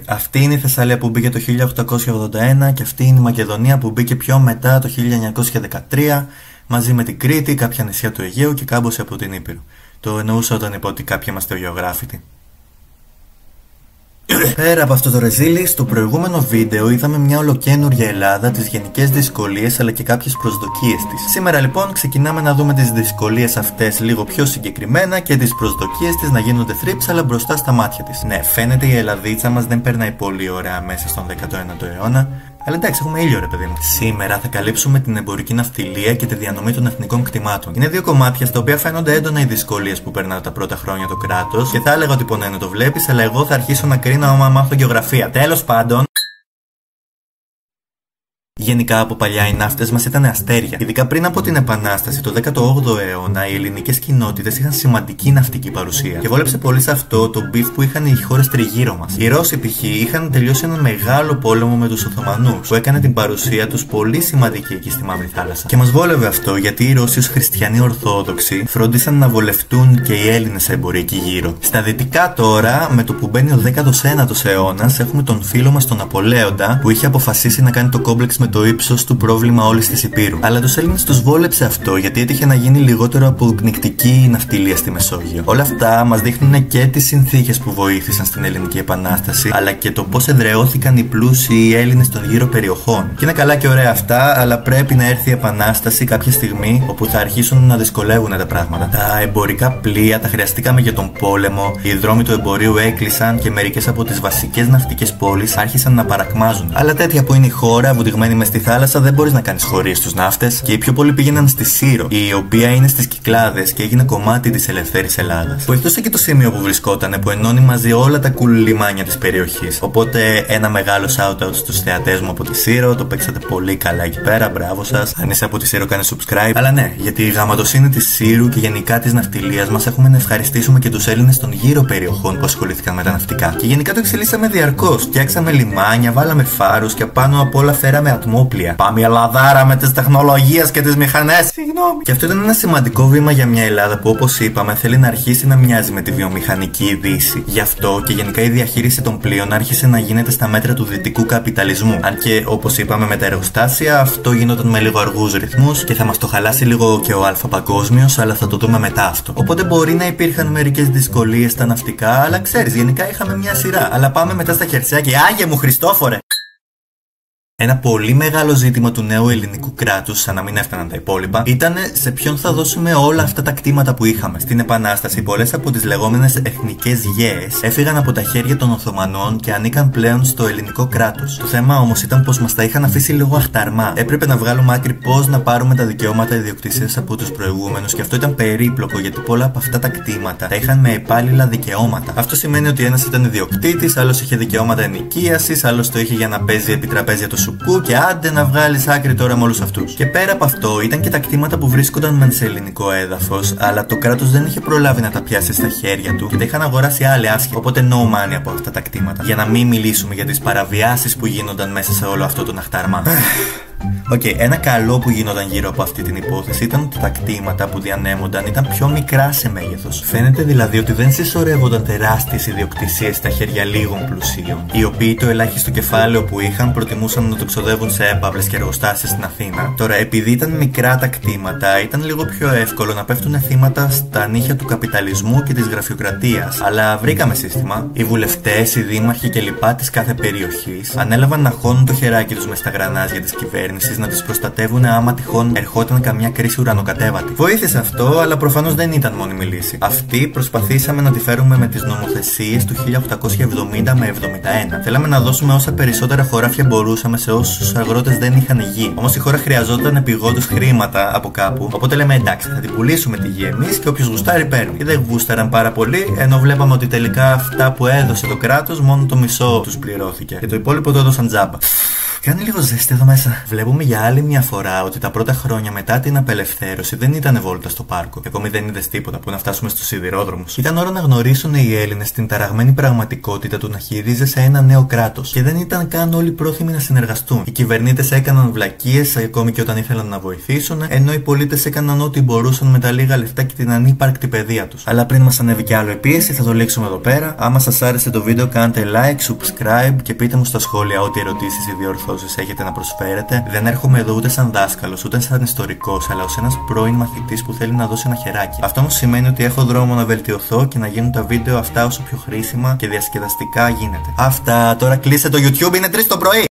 Αυτή είναι η Θεσσαλία που μπήκε το 1881 και αυτή είναι η Μακεδονία που μπήκε πιο μετά το 1913 μαζί με την Κρήτη, κάποια νησιά του Αιγαίου και κάμποση από την Ήπειρο. Το εννοούσα όταν είπα ότι κάποιοι είμαστε γεωγράφητοι. Πέρα από αυτό το ρεζίλι, στο προηγούμενο βίντεο είδαμε μια ολοκένουργια Ελλάδα, τις γενικές δυσκολίες αλλά και κάποιες προσδοκίες της. Σήμερα λοιπόν ξεκινάμε να δούμε τις δυσκολίες αυτές λίγο πιο συγκεκριμένα και τις προσδοκίες της να γίνονται θρύψαλα μπροστά στα μάτια της. Ναι, φαίνεται η Ελλαδίτσα μας δεν περνάει πολύ ωραία μέσα στον 19ο αιώνα. Αλλά εντάξει, έχουμε ήλιο ρε παιδί μου. Σήμερα θα καλύψουμε την εμπορική ναυτιλία και τη διανομή των εθνικών κτημάτων. Είναι δύο κομμάτια στα οποία φαίνονται έντονα οι δυσκολίες που περνάνε τα πρώτα χρόνια το κράτος. Και θα έλεγα ότι πονένε το βλέπεις, αλλά εγώ θα αρχίσω να κρίνω άμα μάθω γεωγραφία. Τέλος πάντων. Γενικά από παλιά οι ναύτες μας ήταν αστέρια. Ειδικά πριν από την Επανάσταση, το 18ο αιώνα, οι ελληνικές κοινότητες είχαν σημαντική ναυτική παρουσία. Και βόλεψε πολύ σε αυτό το μπιφ που είχαν οι χώρες τριγύρω μας. Οι Ρώσοι π.χ. είχαν τελειώσει έναν μεγάλο πόλεμο με τους Οθωμανούς, που έκανε την παρουσία τους πολύ σημαντική εκεί στη Μαύρη Θάλασσα. Και μας βόλευε αυτό γιατί οι Ρώσοι ως χριστιανοί Ορθόδοξοι φρόντισαν να βολευτούν και οι Έλληνες σε εμπορία εκεί γύρω. Στα δυτικά τώρα, με το που μπαίνει ο 19ος αιώνας, έχουμε τον φίλο μας τον Ναπολέοντα που είχε αποφασίσει να κάνει το κόμπλεξ με το ύψος του πρόβλημα όλης της Υπήρου. Αλλά τους Έλληνες τους βόλεψε αυτό γιατί έτυχε να γίνει λιγότερο αποκνικτική η ναυτιλία στη Μεσόγειο. Όλα αυτά μας δείχνουν και τις συνθήκες που βοήθησαν στην Ελληνική Επανάσταση, αλλά και το πώς εδραιώθηκαν οι πλούσιοι Έλληνες των γύρω περιοχών. Και είναι καλά και ωραία αυτά, αλλά πρέπει να έρθει η Επανάσταση κάποια στιγμή όπου θα αρχίσουν να δυσκολεύουν τα πράγματα. Τα εμπορικά πλοία τα χρειαστήκαμε για τον πόλεμο, οι δρόμοι του εμπορίου έκλεισαν και μερικές από τις βασικές ναυτικές πόλεις άρχισαν να παρακμάζουν. Αλλά τέτοια που είναι η χώρα, βουτυγμένη μες στη θάλασσα, δεν μπορείς να κάνεις χωρίες στους ναύτες και οι πιο πολλοί πήγαιναν στη Σύρο, η οποία είναι στις Κυκλάδες και έγινε κομμάτι της ελευθέρης Ελλάδας. Βοηθούσε και το σημείο που βρισκότανε που ενώνει μαζί όλα τα cool λιμάνια της περιοχής. Οπότε ένα μεγάλο shout-out στους θεατές μου από τη Σύρο, το παίξατε πολύ καλά εκεί πέρα, μπράβο σας. Αν είσαι από τη Σύρο, κάνε subscribe. Αλλά ναι, γιατί η γαμματοσύνη της Σύρου και γενικά της ναυτιλίας μας έχουμε να ευχαριστήσουμε και τους Έλληνες των γύρω περιοχών που ασχολήθηκαν με τα ναυτικά. Και γενικά το εξελίσσαμε διαρκώς. Φτιάξαμε λιμάνια, βάλαμε φάρους και πάνω απ' όλα φέραμε ατμόπλια. Πάμε η Ελλαδάρα με τις τεχνολογίες και τις μηχανές. Συγγνώμη. Και αυτό ήταν ένα σημαντικό βήμα για μια Ελλάδα που, όπως είπαμε, θέλει να αρχίσει να μοιάζει με τη βιομηχανική Δύση. Γι' αυτό και γενικά η διαχείριση των πλοίων άρχισε να γίνεται στα μέτρα του δυτικού καπιταλισμού. Αν και, όπως είπαμε, με τα εργοστάσια αυτό γινόταν με λίγο αργούς ρυθμούς και θα μας το χαλάσει λίγο και ο Αλφα Παγκόσμιος, αλλά θα το δούμε μετά αυτό. Οπότε μπορεί να υπήρχαν μερικές δυσκολίες στα ναυτικά, αλλά ξέρεις, γενικά είχαμε μια σειρά. Αλλά πάμε μετά στα χερσαία και Άγιε μου Χριστόφορε! Ένα πολύ μεγάλο ζήτημα του νέου ελληνικού κράτους, σαν να μην έφταναν τα υπόλοιπα, ήταν σε ποιον θα δώσουμε όλα αυτά τα κτήματα που είχαμε. Στην Επανάσταση, πολλές από τις λεγόμενες εθνικές γέες έφυγαν από τα χέρια των Οθωμανών και ανήκαν πλέον στο ελληνικό κράτος. Το θέμα όμως ήταν πως μας τα είχαν αφήσει λίγο αχταρμά. Έπρεπε να βγάλουμε άκρη πώς να πάρουμε τα δικαιώματα ιδιοκτησίας από τους προηγούμενους και αυτό ήταν περίπλοκο γιατί πολλά από αυτά τα κτήματα τα είχαν με υπάλληλα δικαιώματα. Αυτό σημαίνει ότι ένας ήταν ιδιοκτήτης, άλλος είχε δικαιώματα ενοικίασης, άλλος το είχε για να παίζει επί τραπέζια το σουκού και άντε να βγάλεις άκρη τώρα με όλους αυτούς. Και πέρα από αυτό, ήταν και τα κτήματα που βρίσκονταν μεν σε ελληνικό έδαφος, αλλά το κράτος δεν είχε προλάβει να τα πιάσει στα χέρια του και τα είχαν αγοράσει άλλοι άσχετοι. Οπότε no money από αυτά τα κτήματα. Για να μην μιλήσουμε για τις παραβιάσεις που γίνονταν μέσα σε όλο αυτό τον αχταρμά. Ένα καλό που γινόταν γύρω από αυτή την υπόθεση ήταν ότι τα κτήματα που διανέμονταν ήταν πιο μικρά σε μέγεθος. Φαίνεται δηλαδή ότι δεν συσσωρεύονταν τεράστιες ιδιοκτησίες στα χέρια λίγων πλουσίων, οι οποίοι το ελάχιστο κεφάλαιο που είχαν προτιμούσαν να το ξοδεύουν σε έπαυλες και εργοστάσια στην Αθήνα. Τώρα, επειδή ήταν μικρά τα κτήματα, ήταν λίγο πιο εύκολο να πέφτουν θύματα στα νύχια του καπιταλισμού και της γραφειοκρατίας. Αλλά βρήκαμε σύστημα. Οι βουλευτές, οι δήμαρχοι κλπ. Της κάθε περιοχής ανέλαβαν να χώνουν το χεράκι τους μες στα γρανάζια της κυβέρνησης, να τις προστατεύουν άμα τυχόν ερχόταν καμιά κρίση ουρανοκατέβατη. Βοήθησε αυτό, αλλά προφανώς δεν ήταν μόνιμη λύση. Αυτή προσπαθήσαμε να τη φέρουμε με τις νομοθεσίες του 1870 με 71. Θέλαμε να δώσουμε όσα περισσότερα χωράφια μπορούσαμε σε όσους αγρότες δεν είχαν γη. Όμως η χώρα χρειαζόταν επιγόντως χρήματα από κάπου. Οπότε λέμε εντάξει, θα την πουλήσουμε τη γη εμείς και όποιος γουστάρει παίρνει. Και δεν γούσταραν πάρα πολύ, ενώ βλέπαμε ότι τελικά αυτά που έδωσε το κράτος μόνο το μισό τους πληρώθηκε. Και το υπόλοιπο το έδωσαν τζάμπα. Κάνει λίγο ζέστη εδώ μέσα. Βλέπουμε για άλλη μια φορά ότι τα πρώτα χρόνια μετά την απελευθέρωση δεν ήταν βόλτα στο πάρκο. Και ακόμη δεν είδες τίποτα που να φτάσουμε στους σιδηρόδρομους. Ήταν ώρα να γνωρίσουν οι Έλληνες την ταραγμένη πραγματικότητα του να χειρίζεσαι ένα νέο κράτος. Και δεν ήταν καν όλοι πρόθυμοι να συνεργαστούν. Οι κυβερνήτες έκαναν βλακίες ακόμη και όταν ήθελαν να βοηθήσουν, ενώ οι πολίτες έκαναν ό,τι μπορούσαν με τα λίγα λεφτά και την ανύπαρκτη παιδεία τους. Αλλά πριν μας ανέβει κι άλλο η πίεση, θα το λήξουμε εδώ πέρα. Άμα σας άρεσε το βίντεο, κάντε like, subscribe και πείτε μου στα σχόλια ό,τι ερωτήσεις ή διορθώσεις έχετε να προσφέρετε. Δεν έρχομαι εδώ ούτε σαν δάσκαλος, ούτε σαν ιστορικός, αλλά ως ένας πρώην μαθητής που θέλει να δώσει ένα χεράκι. Αυτό όμως σημαίνει ότι έχω δρόμο να βελτιωθώ και να γίνουν τα βίντεο αυτά όσο πιο χρήσιμα και διασκεδαστικά γίνεται. Αυτά, τώρα κλείστε το YouTube, είναι 3 το πρωί!